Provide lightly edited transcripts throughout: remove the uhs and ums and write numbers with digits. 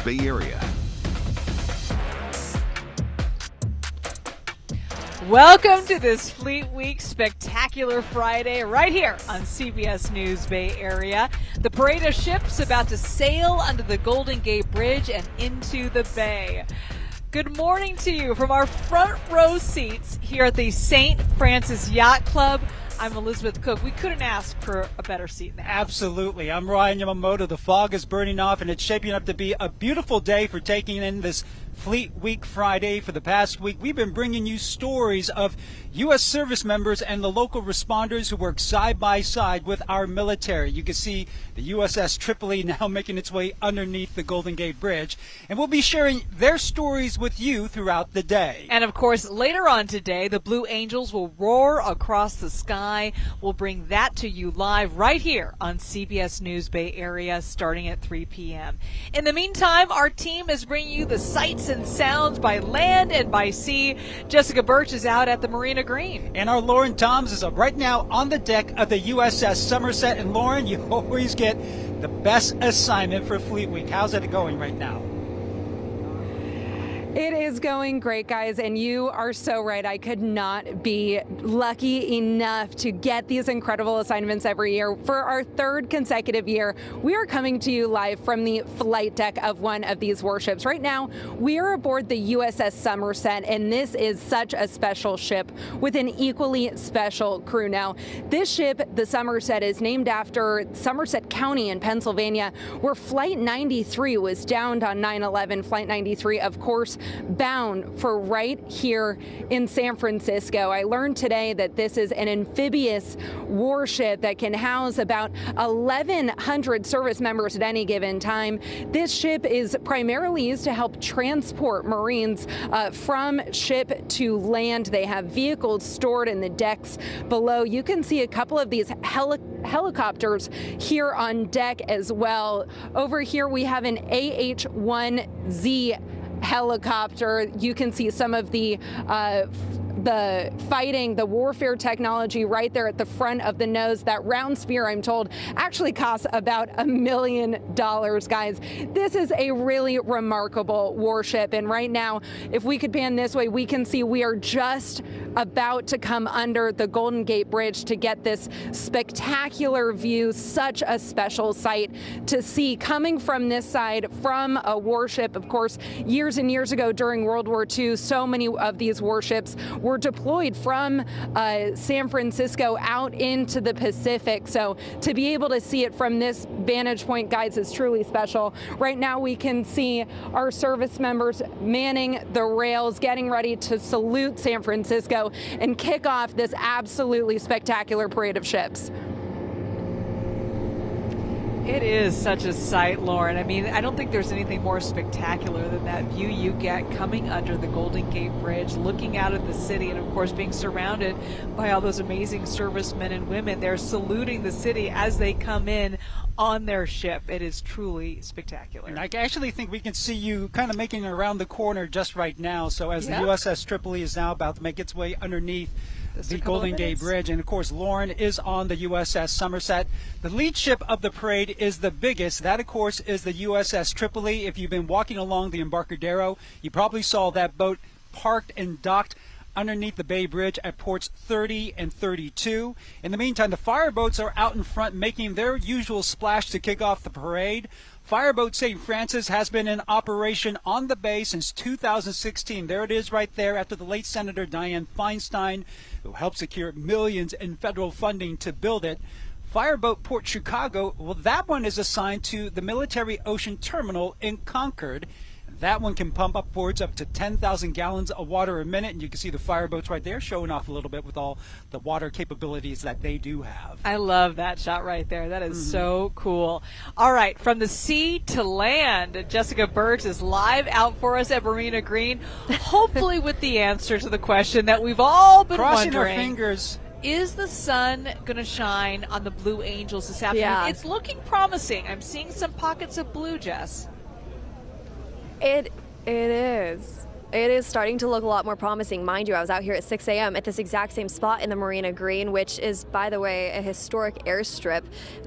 Bay Area. Welcome to this Fleet Week Spectacular Friday right here on CBS News Bay Area. The parade of ships about to sail under the Golden Gate Bridge and into the bay. Good morning to you from our front row seats here at the St. Francis Yacht Club. I'm Elizabeth Cook. We couldn't ask for a better seat in the house. Absolutely. I'm Ryan Yamamoto. The fog is burning off, and it's shaping up to be a beautiful day for taking in this Fleet Week Friday. For the past week, we've been bringing you stories of U.S. service members and the local responders who work side by side with our military. You can see the USS Tripoli now making its way underneath the Golden Gate Bridge, and we'll be sharing their stories with you throughout the day. And of course, later on today, the Blue Angels will roar across the sky. We'll bring that to you live right here on CBS News Bay Area starting at 3 p.m. In the meantime, our team is bringing you the sights and sounds by land and by sea. Jessica Birch is out at the Marina Green. And our Lauren Toms is right now on the deck of the USS Somerset. And Lauren, you always get the best assignment for Fleet Week. How's it going right now? It is going great, guys, and you are so right. I could not be lucky enough to get these incredible assignments every year. For our third consecutive year, we are coming to you live from the flight deck of one of these warships. Right now, we are aboard the USS Somerset, and this is such a special ship with an equally special crew. Now, this ship, the Somerset, is named after Somerset County in Pennsylvania, where Flight 93 was downed on 9/11. Flight 93, of course, bound for right here in San Francisco. I learned today that this is an amphibious warship that can house about 1,100 service members at any given time. This ship is primarily used to help transport Marines from ship to land. They have vehicles stored in the decks below. You can see a couple of these helicopters here on deck as well. Over here we have an AH-1Z helicopter. You can see some of the fighting, the warfare technology right there at the front of the nose. That round spear, I'm told, actually costs about $1 million, guys. This is a really remarkable warship, and right now, if we could pan this way, we can see we are just about to come under the Golden Gate Bridge to get this spectacular view. Such a special sight to see coming from this side from a warship. Of course, years and years ago during World War II, so many of these warships were deployed from San Francisco out into the Pacific. So to be able to see it from this vantage point, guys, is truly special. Right now we can see our service members manning the rails, getting ready to salute San Francisco and kick off this absolutely spectacular parade of ships. It is such a sight, Lauren. I mean, I don't think there's anything more spectacular than that view you get coming under the Golden Gate Bridge, looking out at the city, and of course being surrounded by all those amazing servicemen and women. They're saluting the city as they come in on their ship. It is truly spectacular. And I actually think we can see you kind of making it around the corner just right now. So as the USS Tripoli is now about to make its way underneath the Golden Gate Bridge, and of course Lauren is on the USS Somerset. The lead ship of the parade is the biggest. That, of course, is the USS Tripoli. If you've been walking along the Embarcadero, you probably saw that boat parked and docked underneath the Bay Bridge at ports 30 and 32. In the meantime, the fireboats are out in front making their usual splash to kick off the parade. Fireboat St. Francis has been in operation on the bay since 2016. There it is right there after the late Senator Dianne Feinstein, who helped secure millions in federal funding to build it. Fireboat Port Chicago, well, that one is assigned to the Military Ocean Terminal in Concord. That one can pump upwards up to 10,000 gallons of water a minute, and you can see the fireboats right there showing off a little bit with all the water capabilities that they do have. I love that shot right there. That is so cool. All right, from the sea to land, Jessica Birch is live out for us at Marina Green, hopefully with the answer to the question that we've all been Crossing wondering. our fingers. Is the sun going to shine on the Blue Angels this afternoon? Yeah. It's looking promising. I'm seeing some pockets of blue, Jess. It is. It is starting to look a lot more promising. Mind you, I was out here at 6 a.m. at this exact same spot in the Marina Green, which is, by the way, a historic airstrip.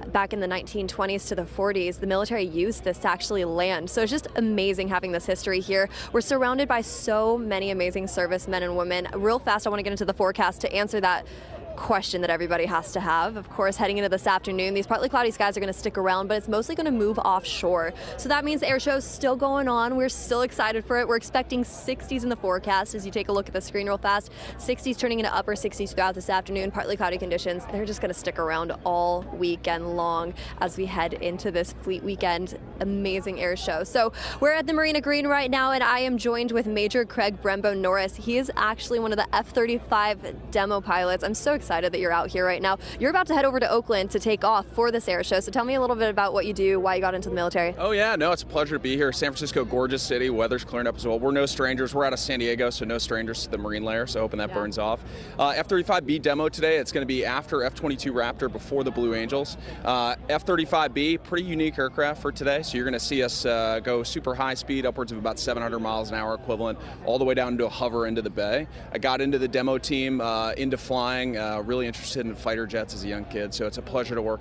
Back in the 1920s to the 40s, the military used this to actually land. So it's just amazing having this history here. We're surrounded by so many amazing servicemen and women. Real fast, I want to get into the forecast to answer that question that everybody has to have. Of course, heading into this afternoon, these partly cloudy skies are going to stick around, but it's mostly going to move offshore. So that means the air show is still going on. We're still excited for it. We're expecting 60s in the forecast as you take a look at the screen real fast. 60s turning into upper 60s throughout this afternoon. Partly cloudy conditions. They're just going to stick around all weekend long as we head into this Fleet Weekend amazing air show. So we're at the Marina Green right now, and I am joined with Major Craig Brembo Norris. He is actually one of the F-35 demo pilots. I'm so excited that you're out here right now. You're about to head over to Oakland to take off for this air show. So tell me a little bit about what you do, why you got into the military. Oh yeah, no, it's a pleasure to be here. San Francisco, gorgeous city. Weather's clearing up as well. We're no strangers. We're out of San Diego, so no strangers to the Marine layer. So hoping that burns off. F-35B demo today. It's going to be after F-22 Raptor, before the Blue Angels. F-35B, pretty unique aircraft for today. So you're going to see us go super high speed, upwards of about 700 miles an hour equivalent, all the way down to a hover into the bay. I got into the demo team, into flying, really interested in fighter jets as a young kid, so it's a pleasure to work.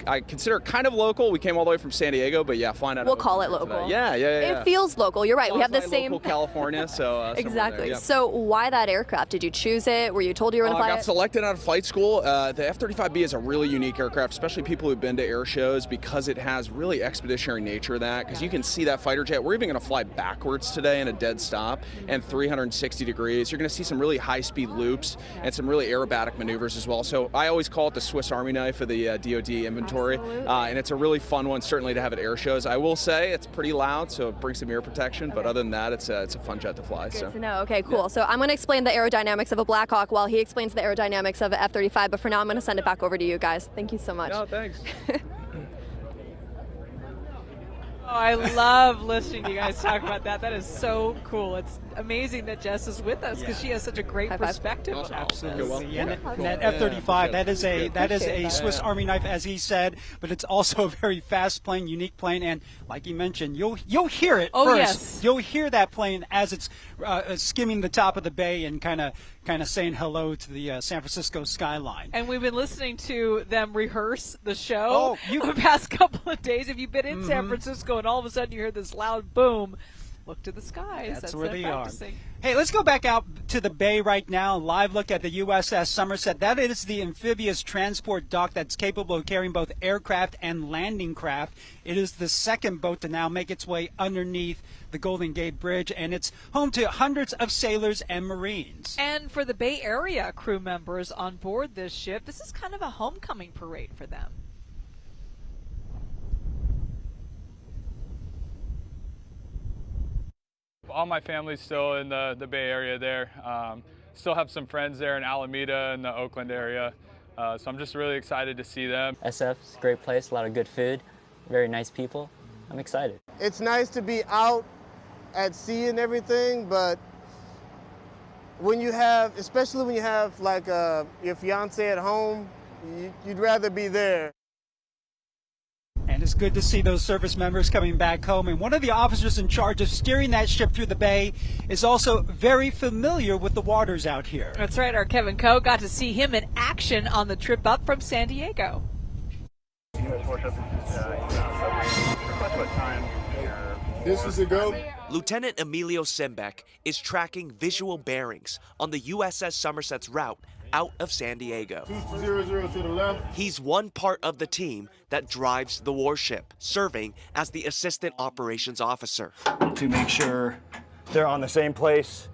I consider it kind of local. We came all the way from San Diego, but yeah, flying out. We'll call it local. Yeah. It feels local. You're right. We have the same. Local California, so exactly. There, So why that aircraft? Did you choose it? Were you told you were going to fly it? I got selected out of flight school. The F-35B is a really unique aircraft, especially people who've been to air shows, because it has really expeditionary nature. Because you can see that fighter jet. We're even going to fly backwards today in a dead stop and 360 degrees. You're going to see some really high-speed loops and some really aerobatic maneuvers as well. So I always call it the Swiss Army knife of the DoD inventory. And it's a really fun one, certainly, to have at air shows. I will say it's pretty loud, so it brings some ear protection. But other than that, it's a fun jet to fly. Good to know. Okay, cool. Yeah. So I'm going to explain the aerodynamics of a Black Hawk while he explains the aerodynamics of an F-35. But for now, I'm going to send it back over to you guys. Thank you so much. No, thanks. Oh, I love listening to you guys talk about that. That is so cool. It's amazing that Jess is with us because she has such a great perspective. Awesome. Absolutely. And that F-35, that is a Swiss Army knife, as he said, but it's also a very fast plane, unique plane, and like he mentioned, you'll hear it first. Yes. You'll hear that plane as it's skimming the top of the bay and kind of saying hello to the San Francisco skyline. And we've been listening to them rehearse the show the past couple of days. If you've been in San Francisco and all of a sudden you hear this loud boom, look to the skies. That's where they practicing. are. Hey, let's go back out to the bay right now. Live look at the USS Somerset. That is the amphibious transport dock that's capable of carrying both aircraft and landing craft. It is the second boat to now make its way underneath the Golden Gate Bridge, and it's home to hundreds of sailors and Marines. And for the Bay Area crew members on board this ship, this is kind of a homecoming parade for them. All my family's still in the Bay Area there. Still have some friends there in Alameda and the Oakland area. So I'm just really excited to see them. SF's a great place, a lot of good food, very nice people. I'm excited. It's nice to be out at sea and everything, but when you have, especially when you have like your fiance at home, you'd rather be there. And it's good to see those service members coming back home. And one of the officers in charge of steering that ship through the bay is also very familiar with the waters out here. That's right. Our Kevin Coe got to see him in action on the trip up from San Diego. This is a go. Lieutenant Emilio Simbeck is tracking visual bearings on the USS Somerset's route out of San Diego. 200 to the left. He's one part of the team that drives the warship, serving as the assistant operations officer. To make sure they're on the same place,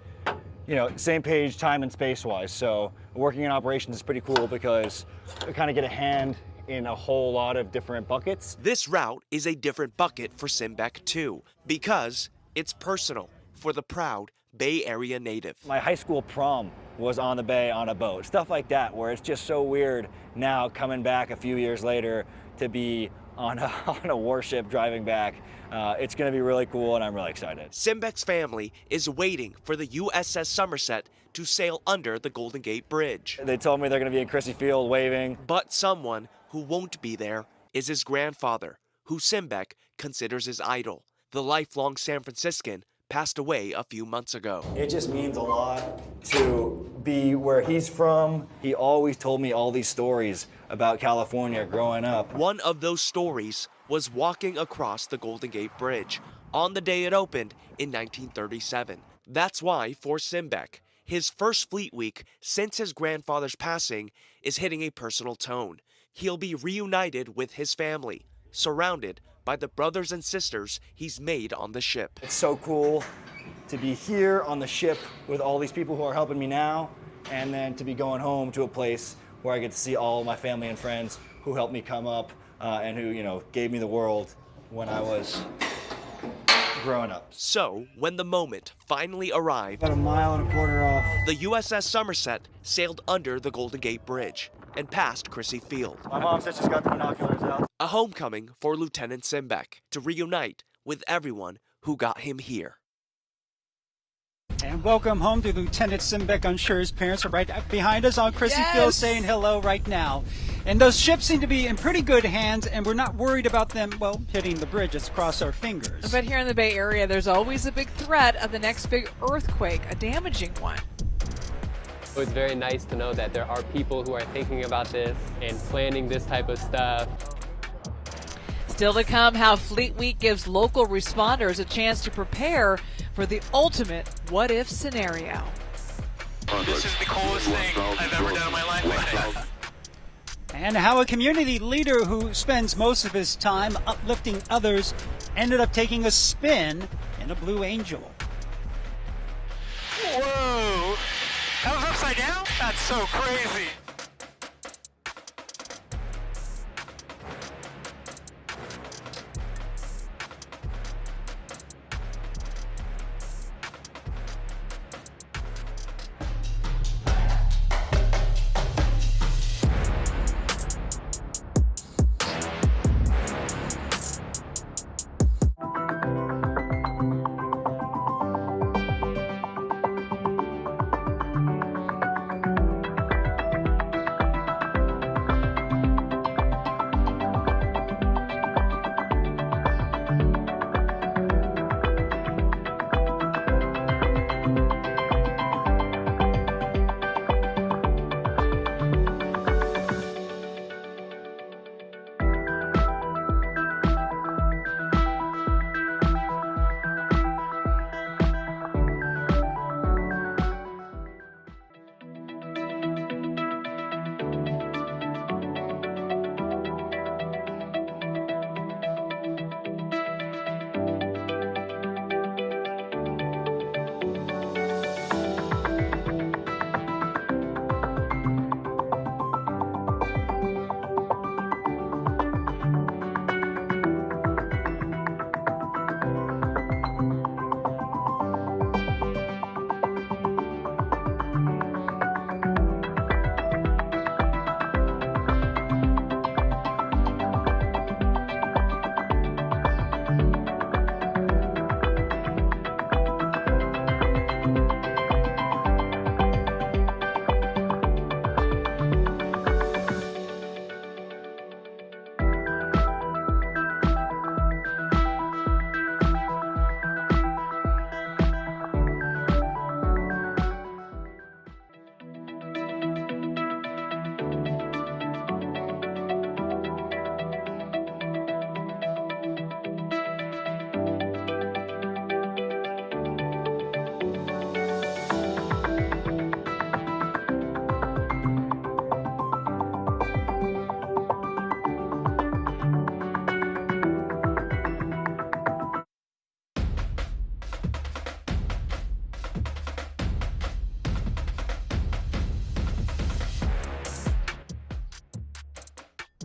same page, time and space-wise. So working in operations is pretty cool because we kind of get a hand in a whole lot of different buckets. This route is a different bucket for Simbeck too, because it's personal for the proud Bay Area native. My high school prom was on the bay on a boat. Stuff like that, where it's just so weird now coming back a few years later to be on a warship driving back. It's gonna be really cool and I'm really excited. Simbeck's family is waiting for the USS Somerset to sail under the Golden Gate Bridge. They told me they're gonna be in Crissy Field waving. But someone who won't be there is his grandfather, who Simbeck considers his idol, the lifelong San Franciscan passed away a few months ago. It just means a lot to be where he's from. He always told me all these stories about California growing up. One of those stories was walking across the Golden Gate Bridge on the day it opened in 1937. That's why, for Simbeck, his first Fleet Week since his grandfather's passing is hitting a personal tone. He'll be reunited with his family, surrounded by the brothers and sisters he's made on the ship. It's so cool to be here on the ship with all these people who are helping me now, and then to be going home to a place where I get to see all my family and friends who helped me come up and who, you know, gave me the world when I was growing up. So, when the moment finally arrived, About 1.25 miles off, the USS Somerset sailed under the Golden Gate Bridge and past Crissy Field. my mom said she's got the binoculars out. A homecoming for Lieutenant Simbeck to reunite with everyone who got him here. And welcome home to Lieutenant Simbeck. I'm sure his parents are right behind us on Crissy Field saying hello right now. And those ships seem to be in pretty good hands, and we're not worried about them, well, hitting the bridge. Let's cross our fingers. But here in the Bay Area, there's always a big threat of the next big earthquake, a damaging one. It's very nice to know that there are people who are thinking about this and planning this type of stuff. Still to come, how Fleet Week gives local responders a chance to prepare for the ultimate what-if scenario. This is the coolest thing I've ever done in my life, I think. And how a community leader who spends most of his time uplifting others ended up taking a spin in a Blue Angel. Whoa! That was upside down? That's so crazy.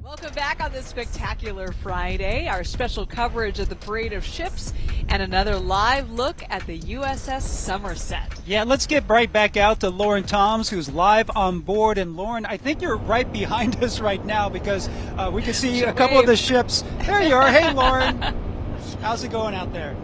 Welcome back on this spectacular Friday, our special coverage of the parade of ships and another live look at the USS Somerset. Yeah, let's get right back out to Lauren Toms, who's live on board. And Lauren, I think you're right behind us right now because we can see a couple of the ships. There you are. Hey, Lauren. How's it going out there?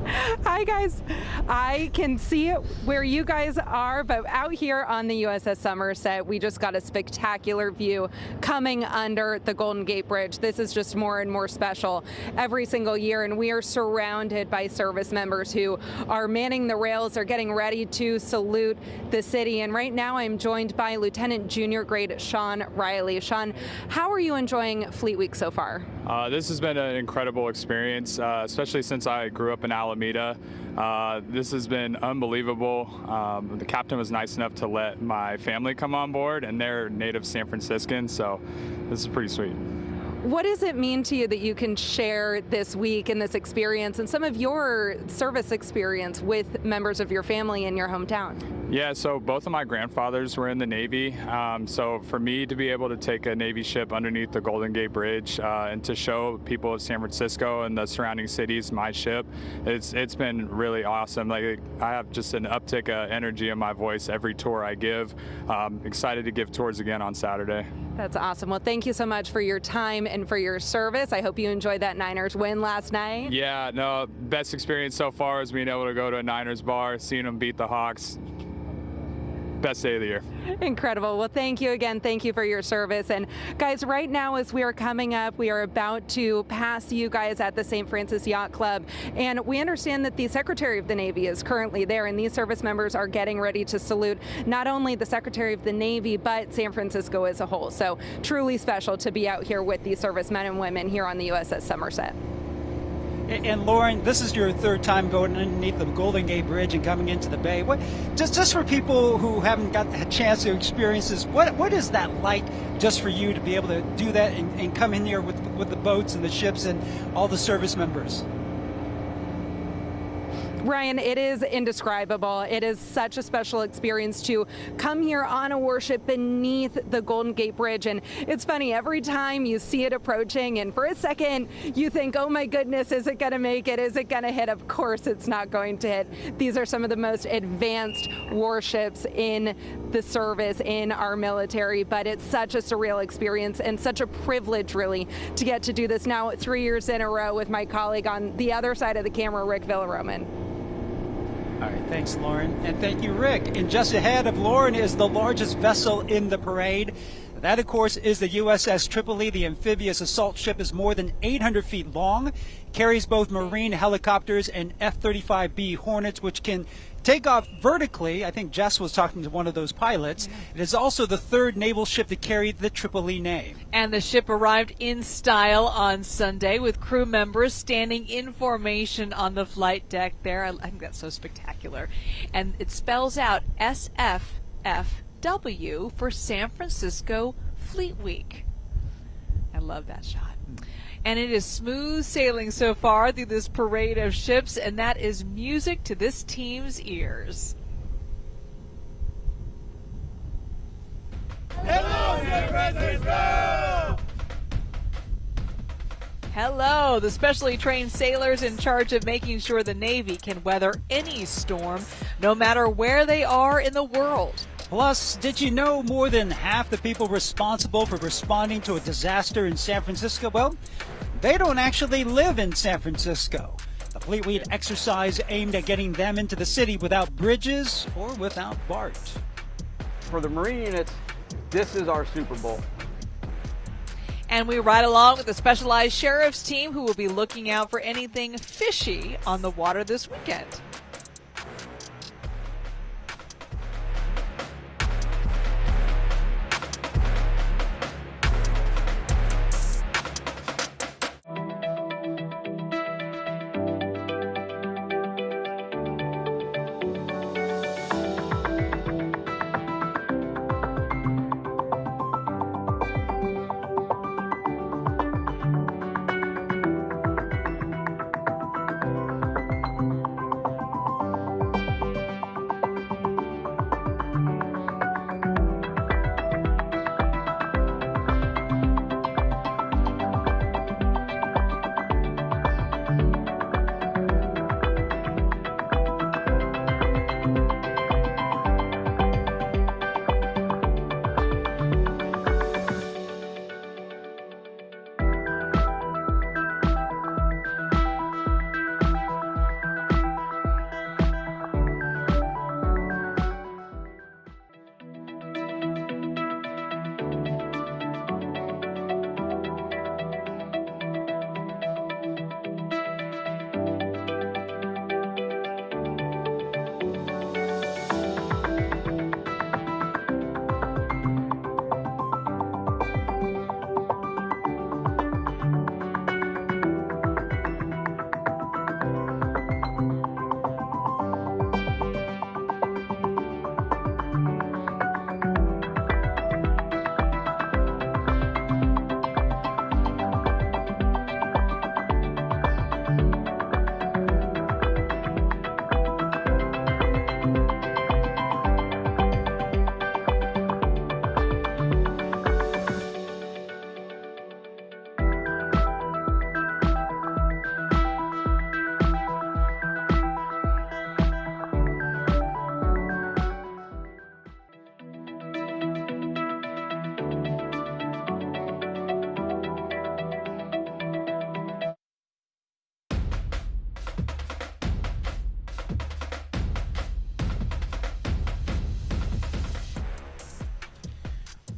Hi guys, I can see where you guys are, but out here on the USS Somerset, we just got a spectacular view coming under the Golden Gate Bridge. This is just more and more special every single year, and we are surrounded by service members who are manning the rails. They're getting ready to salute the city, and right now I'm joined by Lieutenant Junior Grade Sean Riley. Sean, how are you enjoying Fleet Week so far? This has been an incredible experience, especially since I grew up in Alameda. This has been unbelievable. The captain was nice enough to let my family come on board, and they're native San Franciscans, so this is pretty sweet. What does it mean to you that you can share this week and this experience and some of your service experience with members of your family in your hometown? Yeah, so both of my grandfathers were in the Navy, so for me to be able to take a Navy ship underneath the Golden Gate Bridge and to show people of San Francisco and the surrounding cities my ship, it's been really awesome. Like, I have just an uptick of energy in my voice every tour I give. Excited to give tours again on Saturday. That's awesome. Well, thank you so much for your time and for your service. I hope you enjoyed that Niners win last night. Yeah, no, best experience so far is being able to go to a Niners bar, seeing them beat the Hawks. Best day of the year. Incredible. Well, thank you again. Thank you for your service. And guys, right now as we are coming up, we are about to pass you guys at the St. Francis Yacht Club. And we understand that the Secretary of the Navy is currently there, and these service members are getting ready to salute not only the Secretary of the Navy, but San Francisco as a whole. So truly special to be out here with these servicemen and women here on the USS Somerset. And Lauren, this is your third time going underneath the Golden Gate Bridge and coming into the bay. What, just for people who haven't got the chance to experience this, what is that like just for you to be able to do that and come in here with the boats and the ships and all the service members? Ryan, it is indescribable. It is such a special experience to come here on a warship beneath the Golden Gate Bridge. And it's funny, every time you see it approaching and for a second you think, oh my goodness, is it going to make it? Is it going to hit? Of course it's not going to hit. These are some of the most advanced warships in the service in our military, but it's such a surreal experience and such a privilege really to get to do this now 3 years in a row with my colleague on the other side of the camera, Rick Villaroman. All right, thanks, Lauren. And thank you, Rick. And just ahead of Lauren is the largest vessel in the parade. That, of course, is the USS Tripoli. The amphibious assault ship is more than 800 feet long, carries both Marine helicopters and F-35B Hornets, which can take off vertically. I think Jess was talking to one of those pilots. It is also the third naval ship to carry the Tripoli name. And the ship arrived in style on Sunday with crew members standing in formation on the flight deck there. I think that's so spectacular. And it spells out SFFW for San Francisco Fleet Week. I love that shot. And it is smooth sailing so far through this parade of ships, and that is music to this team's ears. Hello, San Francisco! Hello, the specially trained sailors in charge of making sure the Navy can weather any storm, no matter where they are in the world. Plus, did you know more than half the people responsible for responding to a disaster in San Francisco, well, they don't actually live in San Francisco. The Fleet Week exercise aimed at getting them into the city without bridges or without BART. For the Marine units, this is our Super Bowl. And we ride along with the specialized sheriff's team who will be looking out for anything fishy on the water this weekend.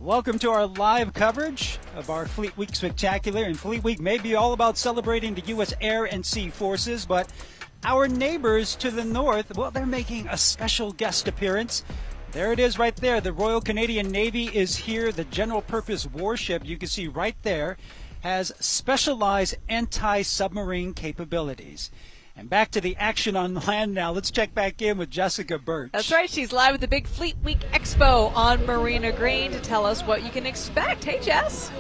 Welcome to our live coverage of our Fleet Week Spectacular. And Fleet Week may be all about celebrating the U.S. Air and Sea Forces, but our neighbors to the north, well, they're making a special guest appearance. There it is right there. The Royal Canadian Navy is here. The general purpose warship, you can see right there, has specialized anti-submarine capabilities. And back to the action on land now. Let's check back in with Jessica Birch. That's right. She's live at the big Fleet Week Expo on Marina Green to tell us what you can expect. Hey, Jess.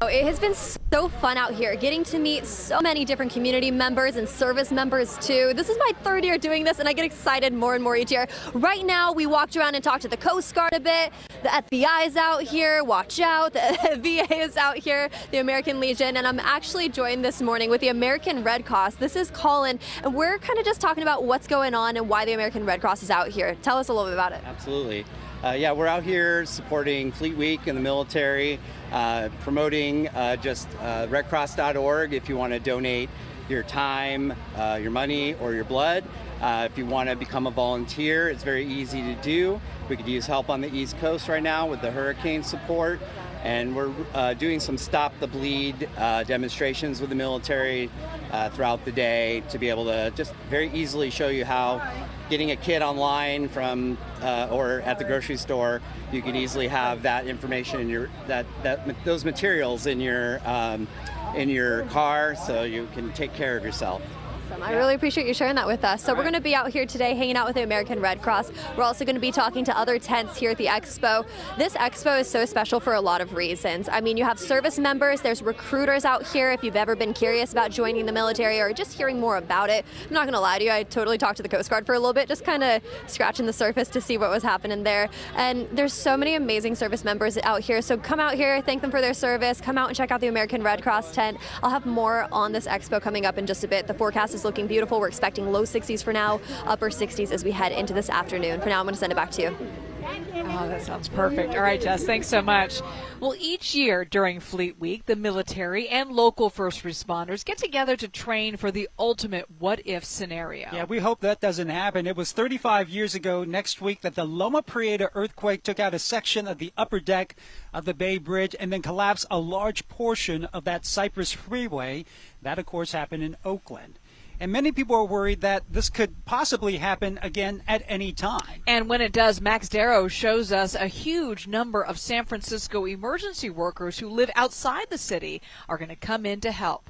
It has been so fun out here, getting to meet so many different community members and service members too. This is my third year doing this and I get excited more and more each year. Right now we walked around and talked to the Coast Guard a bit. The FBI is out here, watch out. The VA is out here, the American Legion, and I'm actually joined this morning with the American Red Cross. This is Colin, and we're kind of just talking about what's going on and why the American Red Cross is out here. Tell us a little bit about it. Absolutely. Yeah, we're out here supporting Fleet Week in the military, promoting just redcross.org if you want to donate your time, your money, or your blood. If you want to become a volunteer, it's very easy to do. We could use help on the East Coast right now with the hurricane support. And we're doing some Stop the Bleed demonstrations with the military throughout the day to be able to just very easily show you how getting a kit online from or at the grocery store, you can easily have that information in your those materials in your car, so you can take care of yourself. I really appreciate you sharing that with us. So we're going to be out here today hanging out with the American Red Cross. We're also going to be talking to other tents here at the Expo. This Expo is so special for a lot of reasons. I mean, you have service members, there's recruiters out here if you've ever been curious about joining the military or just hearing more about it. I'm not going to lie to you, I totally talked to the Coast Guard for a little bit, just kind of scratching the surface to see what was happening there. And there's so many amazing service members out here. So come out here, thank them for their service, come out and check out the American Red Cross tent. I'll have more on this Expo coming up in just a bit. The forecast is looking beautiful. We're expecting low 60s for now, upper 60s as we head into this afternoon. For now, I'm going to send it back to you. Oh, that sounds perfect. All right, Jess, thanks so much. Well, each year during Fleet Week, the military and local first responders get together to train for the ultimate what-if scenario. Yeah, we hope that doesn't happen. It was 35 years ago next week that the Loma Prieta earthquake took out a section of the upper deck of the Bay Bridge and then collapsed a large portion of that Cypress Freeway. That, of course, happened in Oakland. And many people are worried that this could possibly happen again at any time. And when it does, Max Darrow shows us a huge number of San Francisco emergency workers who live outside the city are going to come in to help.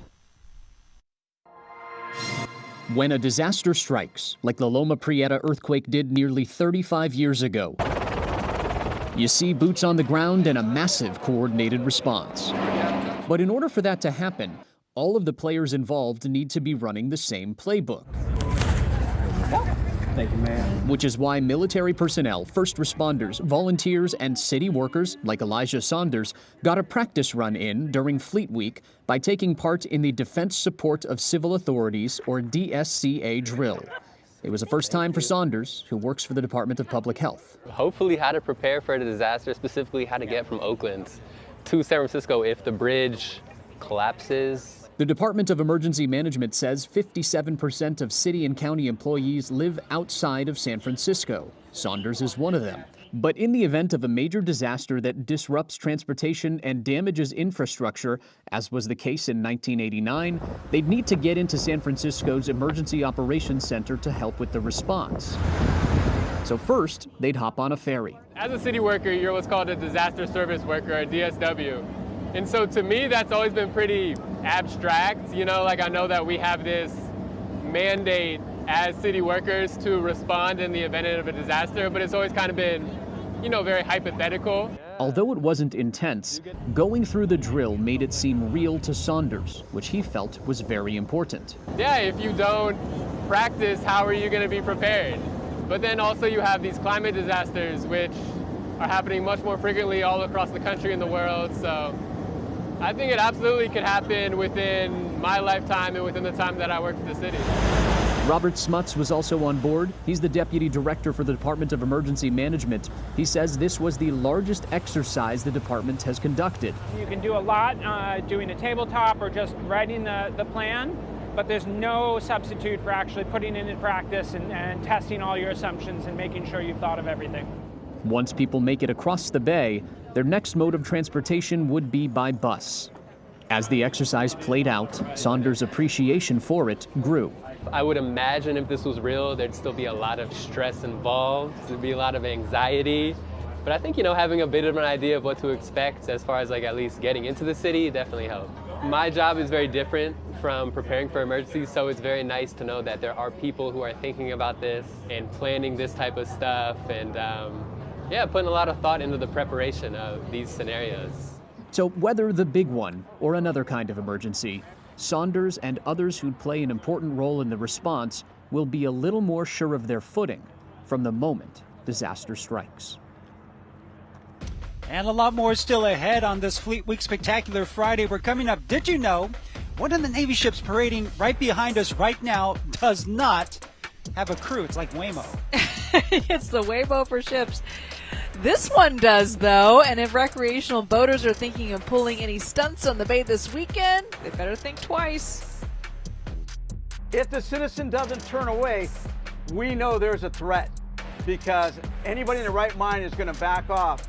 When a disaster strikes, like the Loma Prieta earthquake did nearly 35 years ago, you see boots on the ground and a massive coordinated response. But in order for that to happen, all of the players involved need to be running the same playbook. Thank you, ma'am. Which is why military personnel, first responders, volunteers, and city workers like Elijah Saunders got a practice run in during Fleet Week by taking part in the Defense Support of Civil Authorities, or DSCA drill. It was a first time for Saunders, who works for the Department of Public Health. Hopefully how to prepare for a disaster, specifically how to get from Oakland to San Francisco if the bridge collapses. The Department of Emergency Management says 57% of city and county employees live outside of San Francisco. Saunders is one of them. But in the event of a major disaster that disrupts transportation and damages infrastructure, as was the case in 1989, they'd need to get into San Francisco's Emergency Operations Center to help with the response. So first, they'd hop on a ferry. As a city worker, you're what's called a disaster service worker, a DSW. And so to me, that's always been pretty abstract. You know, like I know that we have this mandate as city workers to respond in the event of a disaster, but it's always kind of been, you know, very hypothetical. Although it wasn't intense, going through the drill made it seem real to Saunders, which he felt was very important. Yeah, if you don't practice, how are you going to be prepared? But then also you have these climate disasters, which are happening much more frequently all across the country and the world. So I think it absolutely could happen within my lifetime and within the time that I work for the city. Robert Smuts was also on board. He's the deputy director for the Department of Emergency Management. He says this was the largest exercise the department has conducted. You can do a lot doing a tabletop or just writing the plan, but there's no substitute for actually putting it in practice and testing all your assumptions and making sure you've thought of everything. Once people make it across the bay, their next mode of transportation would be by bus. As the exercise played out, Saunders' appreciation for it grew. I would imagine if this was real, there'd still be a lot of stress involved. There'd be a lot of anxiety. But I think, having a bit of an idea of what to expect as far as at least getting into the city definitely helped. My job is very different from preparing for emergencies, so it's very nice to know that there are people who are thinking about this and planning this type of stuff and putting a lot of thought into the preparation of these scenarios. So whether the big one or another kind of emergency, Saunders and others who'd play an important role in the response will be a little more sure of their footing from the moment disaster strikes. And a lot more still ahead on this Fleet Week Spectacular Friday. We're coming up. Did you know one of the Navy ships parading right behind us right now does not have a crew? It's like Waymo. It's the Waymo for ships. This one does, though, and if recreational boaters are thinking of pulling any stunts on the bay this weekend, they better think twice. If the citizen doesn't turn away, we know there's a threat because anybody in the right mind is going to back off.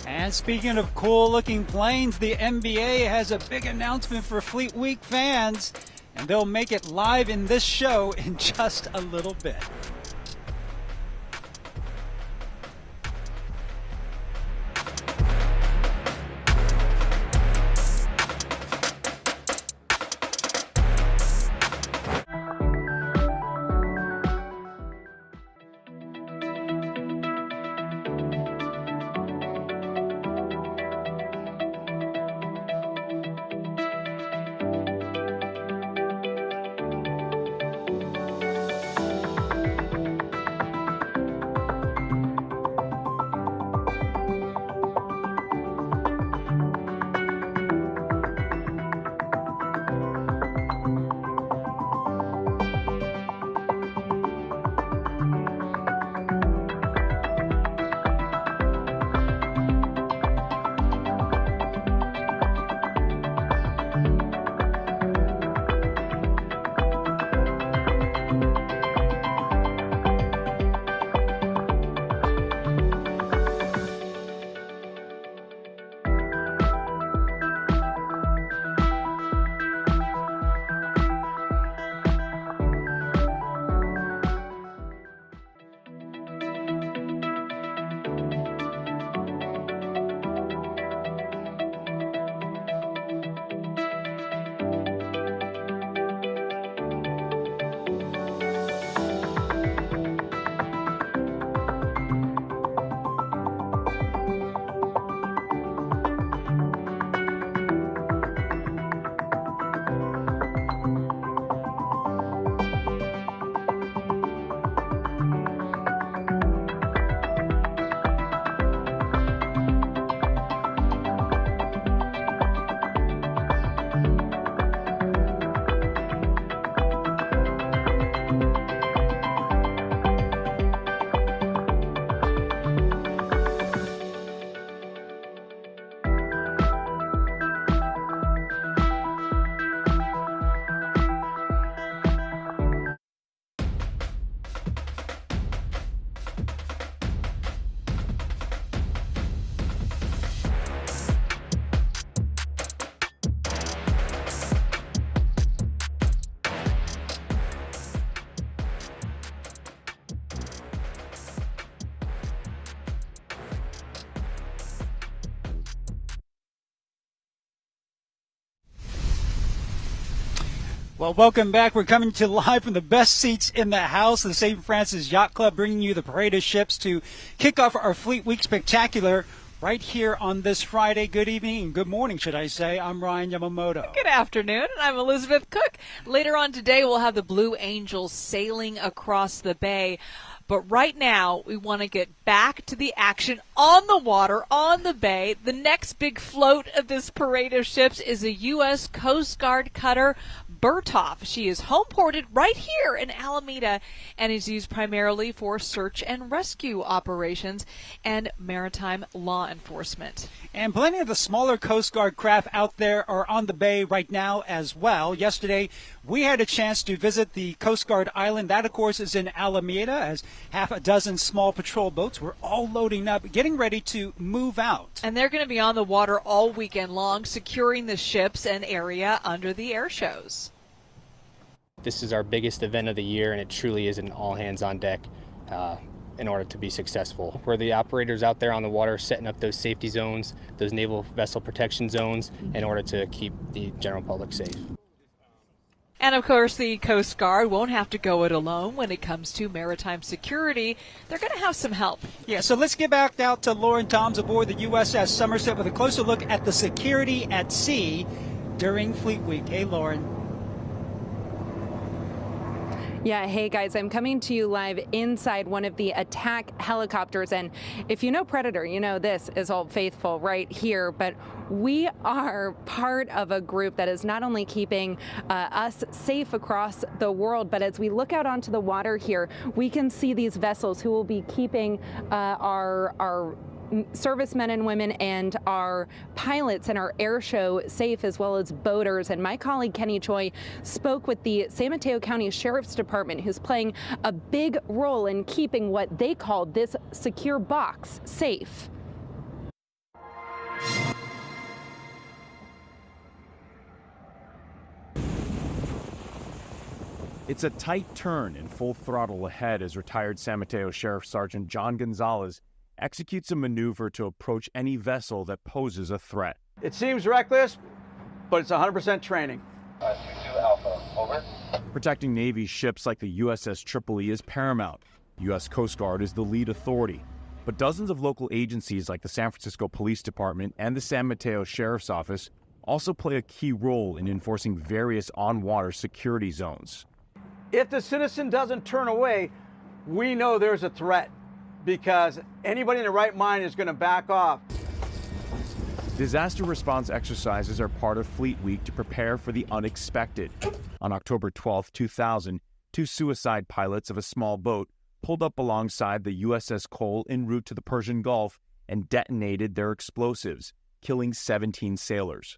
And speaking of cool-looking planes, the NBA has a big announcement for Fleet Week fans, and they'll make it live in this show in just a little bit. Well, welcome back. We're coming to live from the best seats in the house, the St. Francis Yacht Club, bringing you the parade of ships to kick off our Fleet Week Spectacular right here on this Friday. Good evening and good morning, should I say. I'm Ryan Yamamoto. Good afternoon, and I'm Elizabeth Cook. Later on today, we'll have the Blue Angels sailing across the bay. But right now, we want to get back to the action on the water, on the bay. The next big float of this parade of ships is a U.S. Coast Guard cutter, Berthoff. She is home ported right here in Alameda and is used primarily for search and rescue operations and maritime law enforcement. And plenty of the smaller Coast Guard craft out there are on the bay right now as well. Yesterday, we had a chance to visit the Coast Guard Island. That, of course, is in Alameda, as half a dozen small patrol boats were all loading up, getting ready to move out. And they're going to be on the water all weekend long, securing the ships and area under the air shows. This is our biggest event of the year, and it truly is an all-hands-on-deck in order to be successful. We're the operators out there on the water setting up those safety zones, those naval vessel protection zones, in order to keep the general public safe. And, of course, the Coast Guard won't have to go it alone when it comes to maritime security. They're going to have some help. Yeah, so let's get back out to Lauren Toms aboard the USS Somerset with a closer look at the security at sea during Fleet Week. Hey, Lauren. Yeah, hey guys, I'm coming to you live inside one of the attack helicopters, and if you know Predator, you know this is Old Faithful right here, but we are part of a group that is not only keeping us safe across the world, but as we look out onto the water here, we can see these vessels who will be keeping our servicemen and women and our pilots and our air show safe, as well as boaters. And my colleague Kenny Choi spoke with the San Mateo County Sheriff's Department, who's playing a big role in keeping what they call this secure box safe. It's a tight turn and full throttle ahead as retired San Mateo Sheriff Sergeant John Gonzalez executes a maneuver to approach any vessel that poses a threat. It seems reckless, but it's 100% training. 2-2 Alpha, over. Protecting Navy ships like the USS Tripoli is paramount. U.S. Coast Guard is the lead authority. But dozens of local agencies like the San Francisco Police Department and the San Mateo Sheriff's Office also play a key role in enforcing various on-water security zones. If the citizen doesn't turn away, we know there's a threat, because anybody in their right mind is going to back off. Disaster response exercises are part of Fleet Week to prepare for the unexpected. On October 12, 2000, 2 suicide pilots of a small boat pulled up alongside the USS Cole en route to the Persian Gulf and detonated their explosives, killing 17 sailors.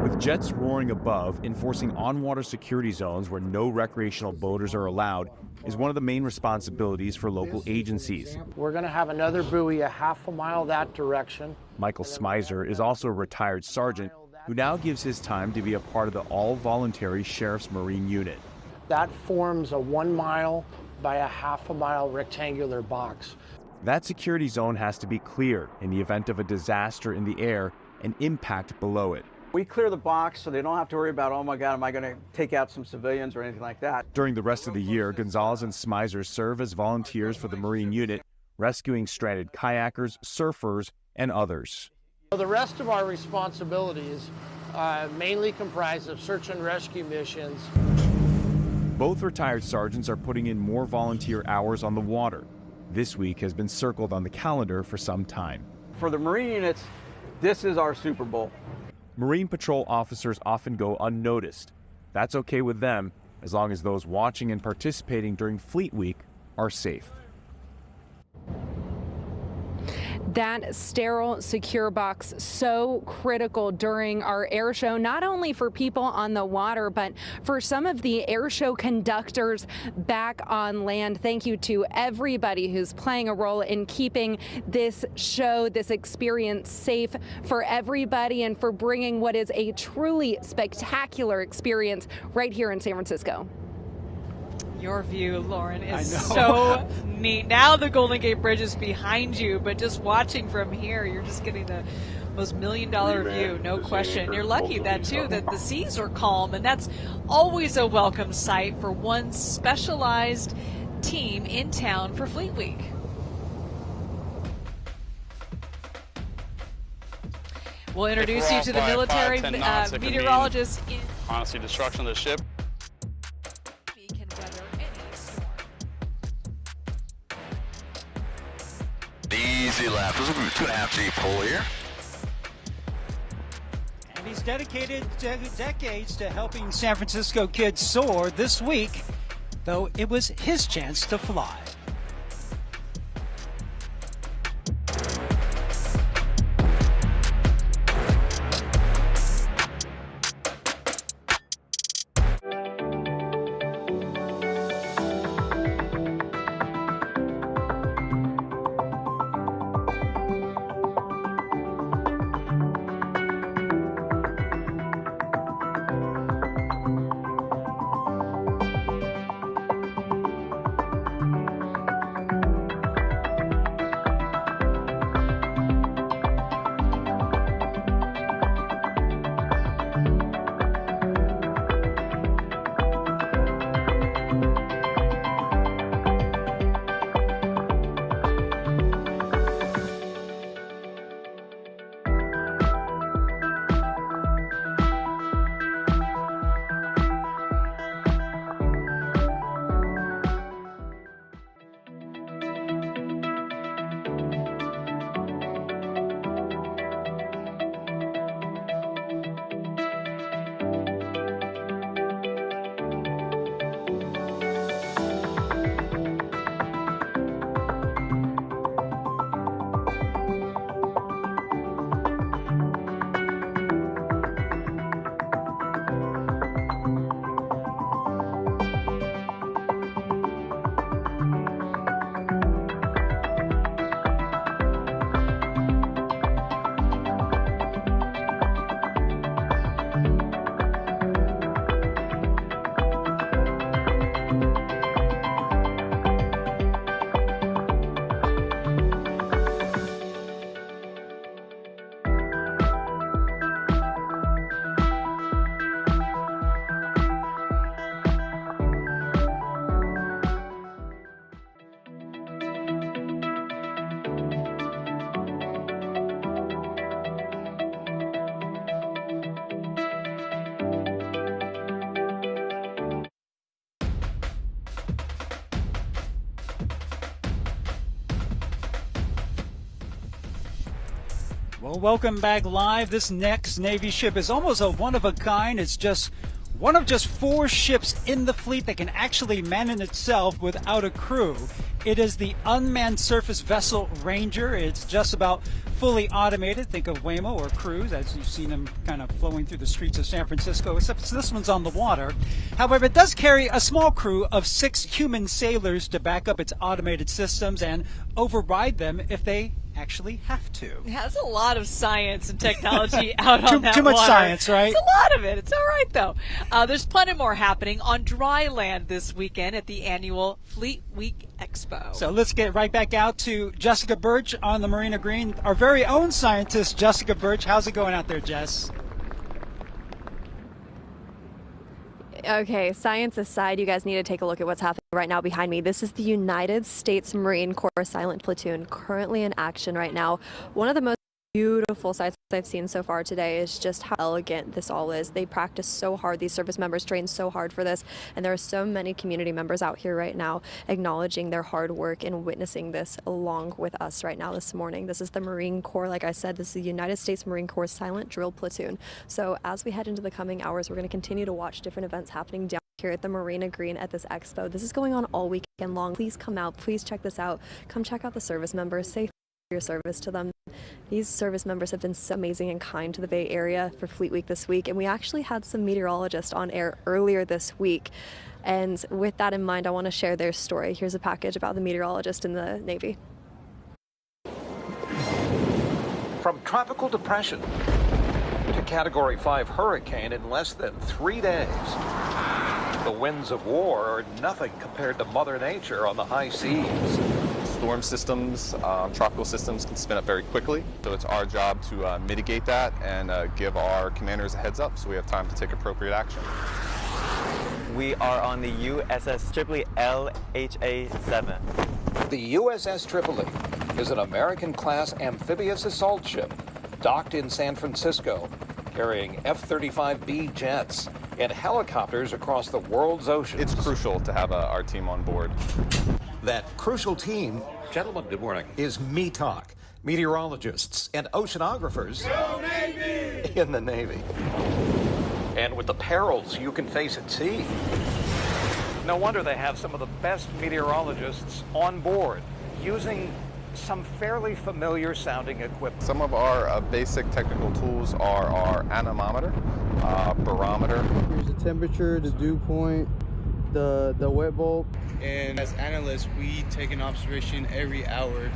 With jets roaring above, enforcing on-water security zones where no recreational boaters are allowed is one of the main responsibilities for local agencies. We're going to have another buoy a half a mile that direction. Michael Smizer is also a retired sergeant who now gives his time to be a part of the all-voluntary Sheriff's Marine Unit. That forms a 1 mile by a half a mile rectangular box. That security zone has to be clear in the event of a disaster in the air and impact below it. We clear the box so they don't have to worry about, oh my God, am I going to take out some civilians or anything like that. During the rest of the year, Gonzalez and Smizer serve as volunteers for the Marine Unit, rescuing stranded kayakers, surfers, and others. The rest of our responsibilities mainly comprise of search and rescue missions. Both retired sergeants are putting in more volunteer hours on the water. This week has been circled on the calendar for some time. For the Marine units, this is our Super Bowl. Marine patrol officers often go unnoticed. That's okay with them, as long as those watching and participating during Fleet Week are safe. That sterile, secure box, so critical during our air show, not only for people on the water, but for some of the air show conductors back on land. Thank you to everybody who's playing a role in keeping this show, this experience safe for everybody, and for bringing what is a truly spectacular experience right here in San Francisco. Your view, Lauren, is so neat. Now the Golden Gate Bridge is behind you, but just watching from here, you're just getting the most $1 million view, no question. You're lucky that the seas are calm, and that's always a welcome sight for one specialized team in town for Fleet Week. We'll introduce you to the military meteorologist. Honestly, destruction of the ship. Easy lap. This will be 2.5 G pull here. And he's dedicated decades to helping San Francisco kids soar. This week, though, it was his chance to fly. Well, welcome back live. This next Navy ship is almost a one-of-a-kind. It's just one of just 4 ships in the fleet that can actually man in itself without a crew. It is the unmanned surface vessel Ranger. It's just about fully automated. Think of Waymo or Cruise, as you've seen them kind of flowing through the streets of San Francisco, except this one's on the water. However, it does carry a small crew of 6 human sailors to back up its automated systems and override them if they actually have to. It has a lot of science and technology out on that Too much water. science, right? It's a lot of it. It's all right, though. There's plenty more happening on dry land this weekend at the annual Fleet Week Expo. So let's get right back out to Jessica Birch on the Marina Green. Our very own scientist, Jessica Birch. How's it going out there, Jess? Okay, science aside, you guys need to take a look at what's happening right now behind me. This is the United States Marine Corps Silent Platoon currently in action right now. One of the most beautiful sights I've seen so far today is just how elegant this all is. They practice so hard. These service members train so hard for this, and there are so many community members out here right now acknowledging their hard work and witnessing this along with us right now this morning. This is the Marine Corps. Like I said, this is the United States Marine Corps Silent Drill Platoon. So as we head into the coming hours, we're going to continue to watch different events happening down here at the Marina Green at this expo. This is going on all weekend long. Please come out. Please check this out. Come check out the service members. Say your service to them. These service members have been so amazing and kind to the Bay Area for Fleet Week this week, and we actually had some meteorologists on air earlier this week. And with that in mind, I want to share their story. Here's a package about the meteorologist in the Navy. From tropical depression to Category 5 hurricane in less than 3 days. The winds of war are nothing compared to Mother Nature on the high seas. Storm systems, tropical systems can spin up very quickly, so it's our job to mitigate that and give our commanders a heads up so we have time to take appropriate action. We are on the USS Tripoli LHA-7. The USS Tripoli is an American-class amphibious assault ship docked in San Francisco, carrying F-35B jets and helicopters across the world's oceans. It's crucial to have our team on board. That crucial team Gentlemen, good morning. Is Me Talk. Meteorologists and oceanographers in the Navy. And with the perils you can face at sea. No wonder they have some of the best meteorologists on board using some fairly familiar sounding equipment. Some of our basic technical tools are our anemometer, barometer. Here's the temperature, the dew point, the wet bulb. And as analysts, we take an observation every hour.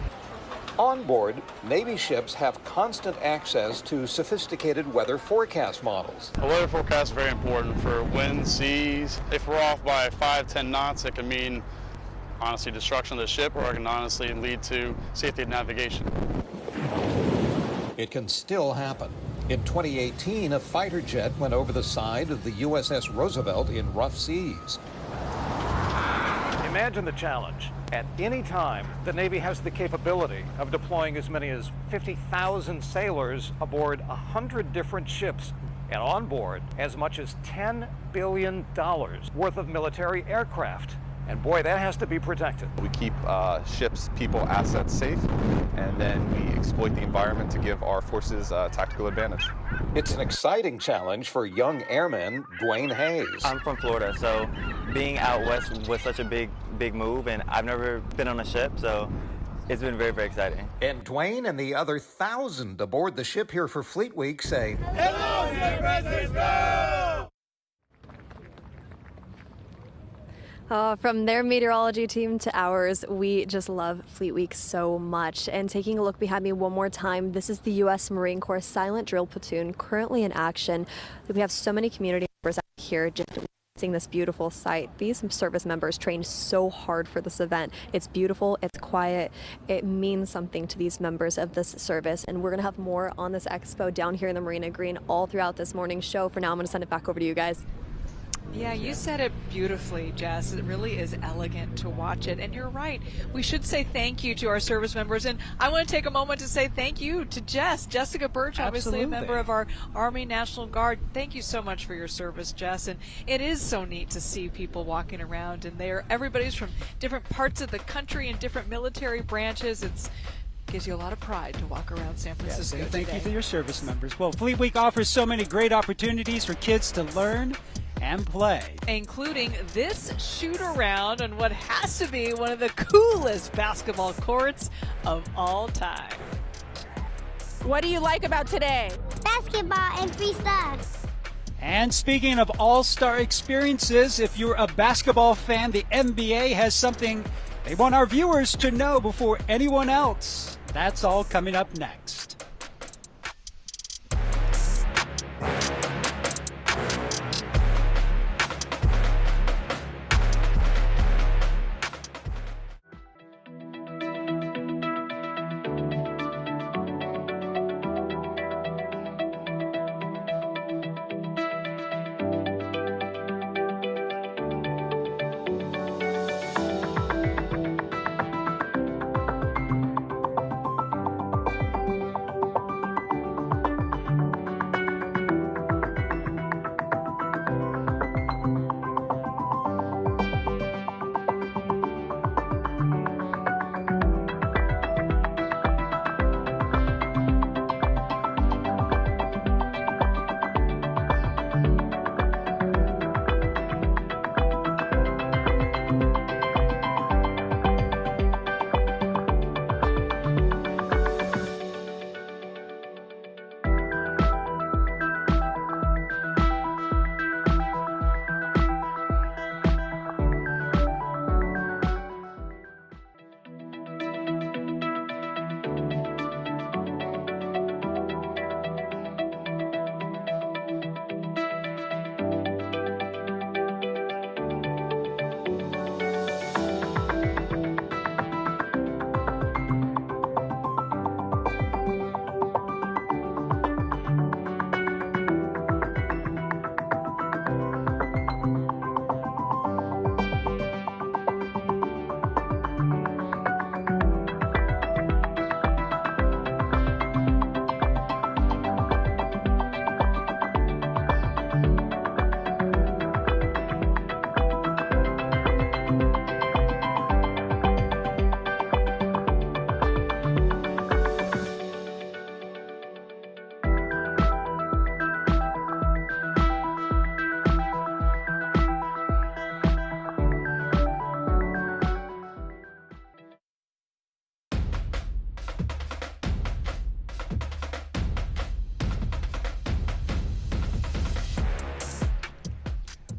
On board, Navy ships have constant access to sophisticated weather forecast models. A weather forecast is very important for wind, seas. If we're off by 5-10 knots, it can mean, honestly, destruction of the ship, or it can honestly lead to safety of navigation. It can still happen. In 2018, a fighter jet went over the side of the USS Roosevelt in rough seas. Imagine the challenge. At any time, the Navy has the capability of deploying as many as 50,000 sailors aboard 100 different ships, and on board as much as $10 billion worth of military aircraft. And boy, that has to be protected. We keep ships, people, assets safe, and then we exploit the environment to give our forces a tactical advantage. It's an exciting challenge for young airman Dwayne Hayes. I'm from Florida, so being out west was such a big move, and I've never been on a ship, so it's been very, very exciting. And Dwayne and the other 1,000 aboard the ship here for Fleet Week say, "Hello, San Francisco!" From their meteorology team to ours, we just love Fleet Week so much. And taking a look behind me one more time, this is the U.S. Marine Corps Silent Drill Platoon currently in action. We have so many community members out here just seeing this beautiful sight. These service members trained so hard for this event. It's beautiful, it's quiet, it means something to these members of this service. And we're going to have more on this expo down here in the Marina Green all throughout this morning's show. For now, I'm going to send it back over to you guys. Yeah, you said it beautifully, Jess. It really is elegant to watch it. And you're right. We should say thank you to our service members. And I want to take a moment to say thank you to Jessica Birch, obviously a member of our Army National Guard. Thank you so much for your service, Jess. And it is so neat to see people walking around. And everybody's from different parts of the country and different military branches. Gives you a lot of pride to walk around San Francisco. Yes, thank you to your service members. Well, Fleet Week offers so many great opportunities for kids to learn and play, including this shoot around on what has to be one of the coolest basketball courts of all time. What do you like about today? Basketball and free stuff. And speaking of all-star experiences, if you're a basketball fan, the NBA has something they want our viewers to know before anyone else. That's all coming up next.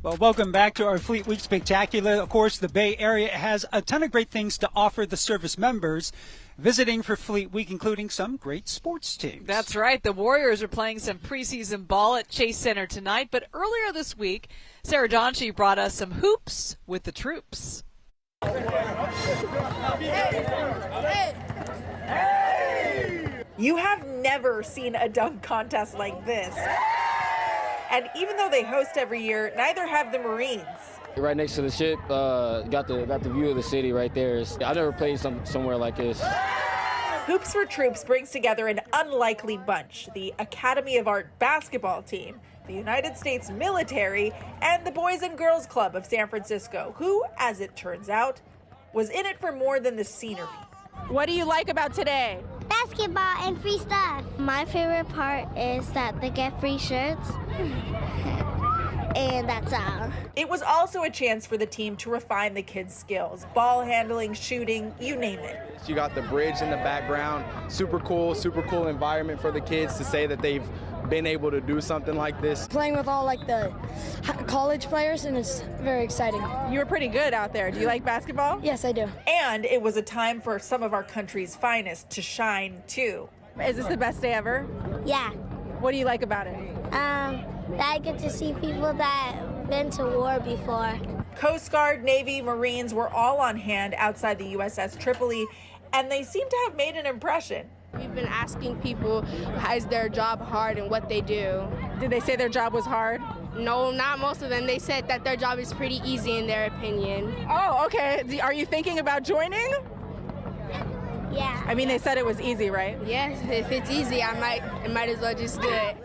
Well, welcome back to our Fleet Week Spectacular. Of course, the Bay Area has a ton of great things to offer the service members visiting for Fleet Week, including some great sports teams. That's right. The Warriors are playing some preseason ball at Chase Center tonight. But earlier this week, Sarah Donchie brought us some hoops with the troops. You have never seen a dunk contest like this. And even though they host every year, neither have the Marines. Right next to the ship, got the view of the city right there. I never played somewhere like this. Hoops for Troops brings together an unlikely bunch: the Academy of Art basketball team, the United States military, and the Boys and Girls Club of San Francisco, who, as it turns out, was in it for more than the scenery. What do you like about today? Basketball and free stuff. My favorite part is that they get free shirts. And that's all. It was also a chance for the team to refine the kids' skills: ball handling, shooting, you name it. You got the bridge in the background. Super cool environment for the kids to say that they've been able to do something like this. Playing with all like the college players, and it's very exciting. You were pretty good out there. Do you like basketball? Yes, I do. And it was a time for some of our country's finest to shine too. Is this the best day ever? Yeah. What do you like about it? That I get to see people that have been to war before. Coast Guard, Navy, Marines were all on hand outside the USS Tripoli, and they seem to have made an impression. We've been asking people, is their job hard and what they do. Did they say their job was hard? No, not most of them. They said that their job is pretty easy in their opinion. Oh, okay. Are you thinking about joining? Yeah. I mean, they said it was easy, right? Yes, if it's easy, I might as well just do it.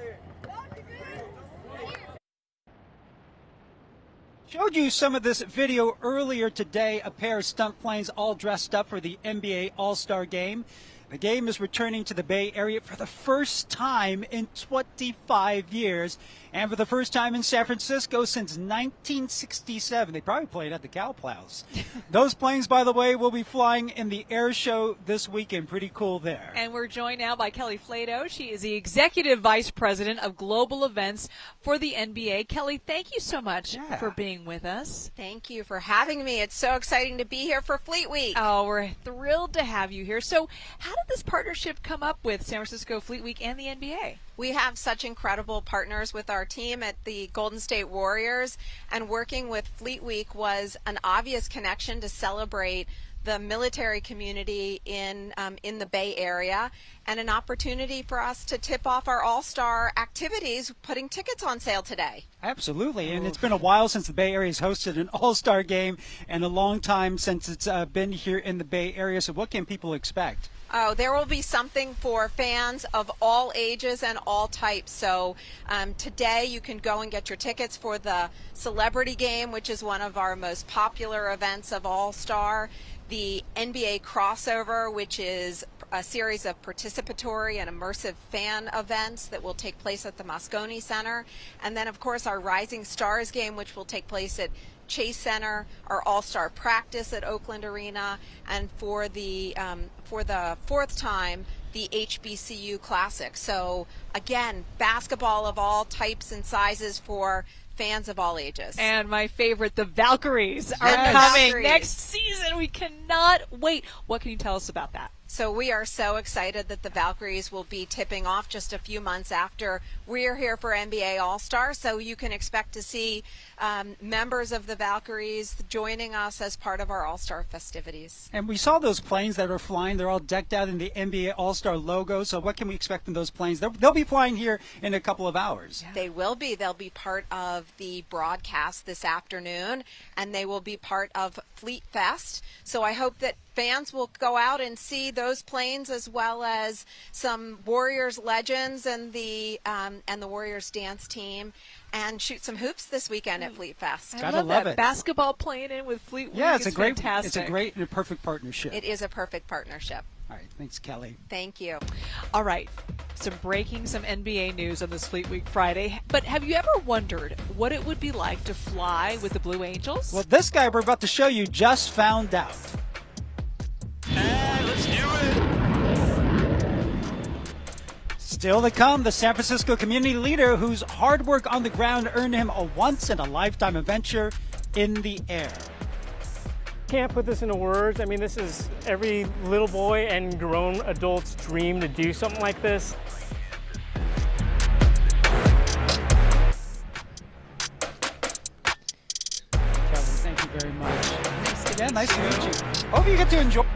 Showed you some of this video earlier today, a pair of stunt planes all dressed up for the NBA All-Star Game. The game is returning to the Bay Area for the first time in 25 years, and for the first time in San Francisco since 1967. They probably played at the Cow Plows. Those planes, by the way, will be flying in the air show this weekend. Pretty cool there. And we're joined now by Kelly Flato. She is the Executive Vice President of Global Events for the NBA. Kelly, thank you so much for being with us. Thank you for having me. It's so exciting to be here for Fleet Week. Oh, we're thrilled to have you here. So how did this partnership come up with San Francisco Fleet Week and the NBA? We have such incredible partners with our team at the Golden State Warriors, and working with Fleet Week was an obvious connection to celebrate the military community in the Bay Area, and an opportunity for us to tip off our all-star activities, putting tickets on sale today. Absolutely, and it's been a while since the Bay Area has hosted an all-star game, and a long time since it's been here in the Bay Area. So what can people expect? Oh, there will be something for fans of all ages and all types. So today you can go and get your tickets for the Celebrity Game, which is one of our most popular events of All-Star. The NBA Crossover, which is a series of participatory and immersive fan events that will take place at the Moscone Center. And then, of course, our Rising Stars Game, which will take place at Chase Center, our All-Star Practice at Oakland Arena, and for the fourth time, the HBCU Classic. So again, basketball of all types and sizes for fans of all ages. And my favorite, the Valkyries are coming next season. We cannot wait. What can you tell us about that? So we are so excited that the Valkyries will be tipping off just a few months after we're here for NBA All-Star. So you can expect to see members of the Valkyries joining us as part of our All-Star festivities. And we saw those planes that are flying. They're all decked out in the NBA All-Star logo. So what can we expect from those planes? They'll be flying here in a couple of hours. They will be. They'll be part of the broadcast this afternoon, and they will be part of Fleet Fest. So I hope that fans will go out and see those planes, as well as some Warriors legends and the Warriors dance team, and shoot some hoops this weekend at Fleet Fest. I love that. Basketball playing in with Fleet Week. Yeah, it's fantastic. It's a great and a perfect partnership. It is a perfect partnership. All right, thanks, Kelly. Thank you. All right, some NBA news on this Fleet Week Friday. But have you ever wondered what it would be like to fly with the Blue Angels? Well, this guy we're about to show you just found out. Let's do it. Still to come, the San Francisco community leader whose hard work on the ground earned him a once-in-a-lifetime adventure in the air. Can't put this into words. I mean, this is every little boy and grown adult's dream to do something like this. Kelly, thank you very much. Nice to meet you. Hope you get to enjoy.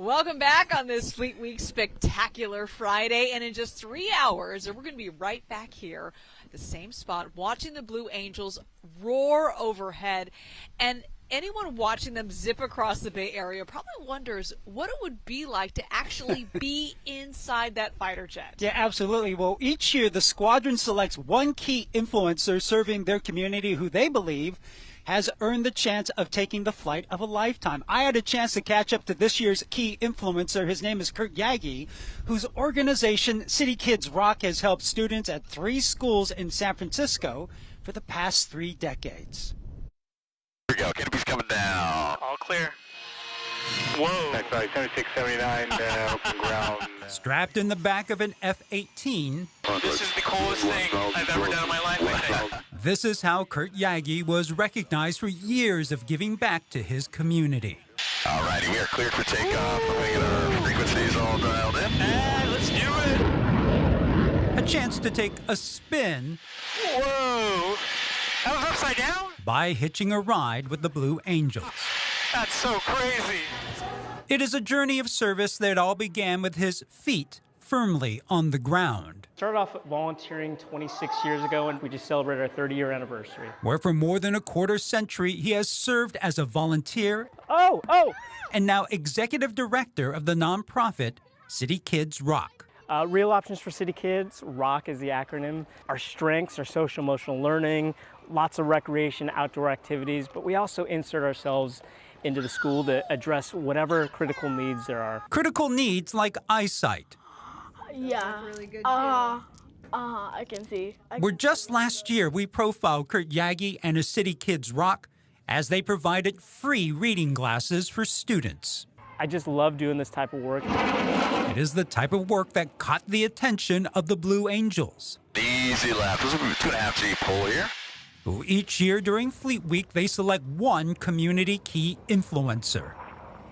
Welcome back on this Fleet Week Spectacular Friday. And in just 3 hours, we're going to be right back here at the same spot watching the Blue Angels roar overhead. And anyone watching them zip across the Bay Area probably wonders what it would be like to actually be inside that fighter jet. Yeah, absolutely. Well, each year the squadron selects one key influencer serving their community who they believe has earned the chance of taking the flight of a lifetime. I had a chance to catch up to this year's key influencer. His name is Kurt Yagi, whose organization City Kids Rock has helped students at 3 schools in San Francisco for the past 3 decades. Here we go. Canopy's coming down. All clear. Whoa. That's 7679 open ground. Strapped in the back of an F-18. This is the coolest thing I've ever done in my life, I think. This is how Kurt Yagi was recognized for years of giving back to his community. All righty, we are cleared for takeoff. We're going to get our frequencies all dialed in. And let's do it. A chance to take a spin. Whoa. That was upside down? By hitching a ride with the Blue Angels. That's so crazy. It is a journey of service that all began with his feet firmly on the ground. Started off volunteering 26 years ago, and we just celebrated our 30-year anniversary. Where for more than a quarter century, he has served as a volunteer. And now executive director of the nonprofit City Kids Rock. Real Options for City Kids, ROCK is the acronym. Our strengths are social emotional learning, lots of recreation, outdoor activities, but we also insert ourselves into the school to address whatever critical needs there are. Critical needs like eyesight. Yeah. Really good I can see. Where just last year we profiled Kurt Yagi and his City Kids Rock as they provided free reading glasses for students. I just love doing this type of work. It is the type of work that caught the attention of the Blue Angels. Easy left. This will be 2.5G pull here. Who each year during Fleet Week, they select one community key influencer.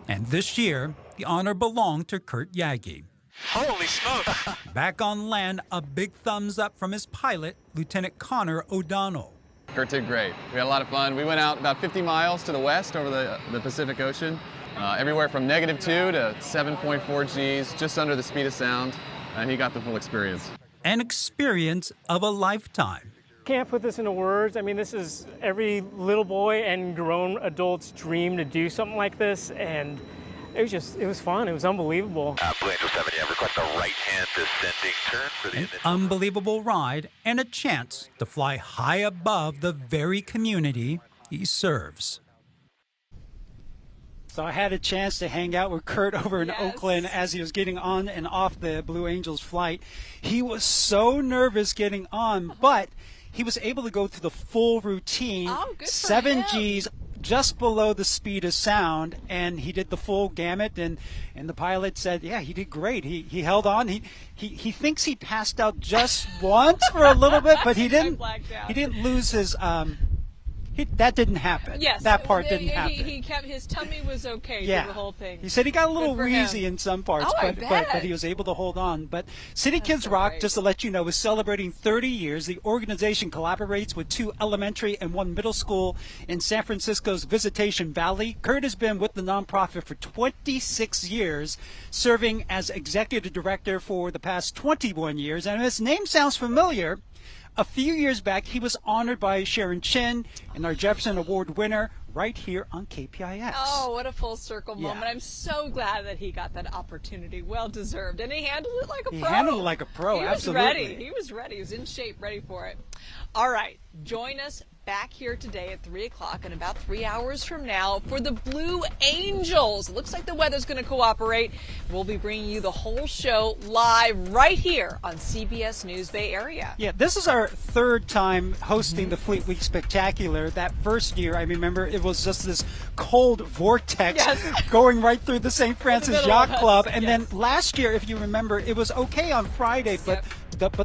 And this year, the honor belonged to Kurt Yagi. Holy smokes! Back on land, a big thumbs up from his pilot, Lieutenant Connor O'Donnell. Kurt did great. We had a lot of fun. We went out about 50 miles to the west over the Pacific Ocean, everywhere from -2 to 7.4 Gs, just under the speed of sound, and he got the full experience. An experience of a lifetime. Can't put this into words. I mean, this is every little boy and grown adult's dream to do something like this, and it was fun. It was unbelievable. Blue Angel 7, yeah, request a right-hand descending turn for the An unbelievable ride and a chance to fly high above the very community he serves. So I had a chance to hang out with Kurt over in Oakland as he was getting on and off the Blue Angels flight. He was so nervous getting on, but he was able to go through the full routine, 7 Gs, just below the speed of sound, and he did the full gamut, and the pilot said, yeah, he did great. He held on. He thinks he passed out just once for a little bit, but he didn't lose his that didn't happen. Yes, that part didn't happen. He kept, his tummy was okay through the whole thing. He said he got a little wheezy in some parts, but he was able to hold on. But City Kids Rock, just to let you know, is celebrating 30 years. The organization collaborates with 2 elementary and 1 middle school in San Francisco's Visitation Valley. Kurt has been with the nonprofit for 26 years, serving as executive director for the past 21 years. And his name sounds familiar. A few years back, he was honored by Sharon Chin and our Jefferson Award winner right here on KPIX. Oh, what a full circle moment. I'm so glad that he got that opportunity. Well deserved. And he handled it like a pro. He handled it like a pro, absolutely. He was ready. He was in shape, ready for it. All right, join us back here today at 3 o'clock in about 3 hours from now for the Blue Angels. Looks like the weather's going to cooperate. We'll be bringing you the whole show live right here on CBS News Bay Area. Yeah, this is our 3rd time hosting the Fleet Week Spectacular. That first year, I remember it was just this cold vortex going right through the St. Francis Yacht Club. And then last year, if you remember, it was okay on Friday, but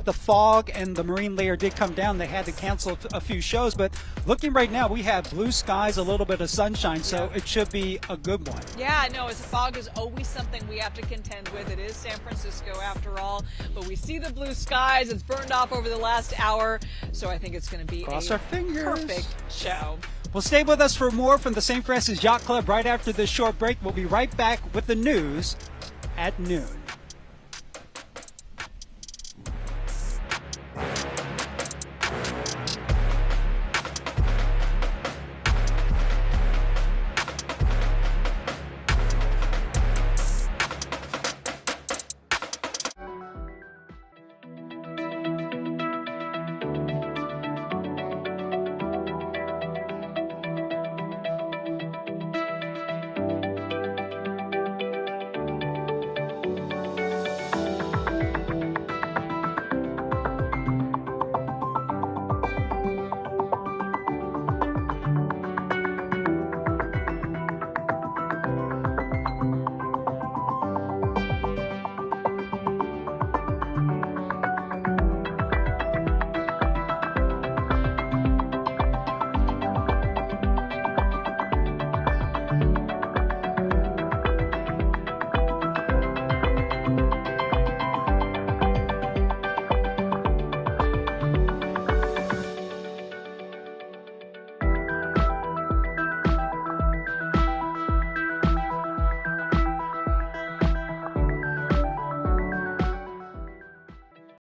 the fog and the marine layer did come down. They had to cancel a few shows, but looking right now, we have blue skies, a little bit of sunshine, so it should be a good one. Yeah, no, as fog is always something we have to contend with. It is San Francisco after all, but we see the blue skies. It's burned off over the last hour, so I think it's going to be a perfect show. Well, stay with us for more from the St. Francis Yacht Club right after this short break. We'll be right back with the news at noon.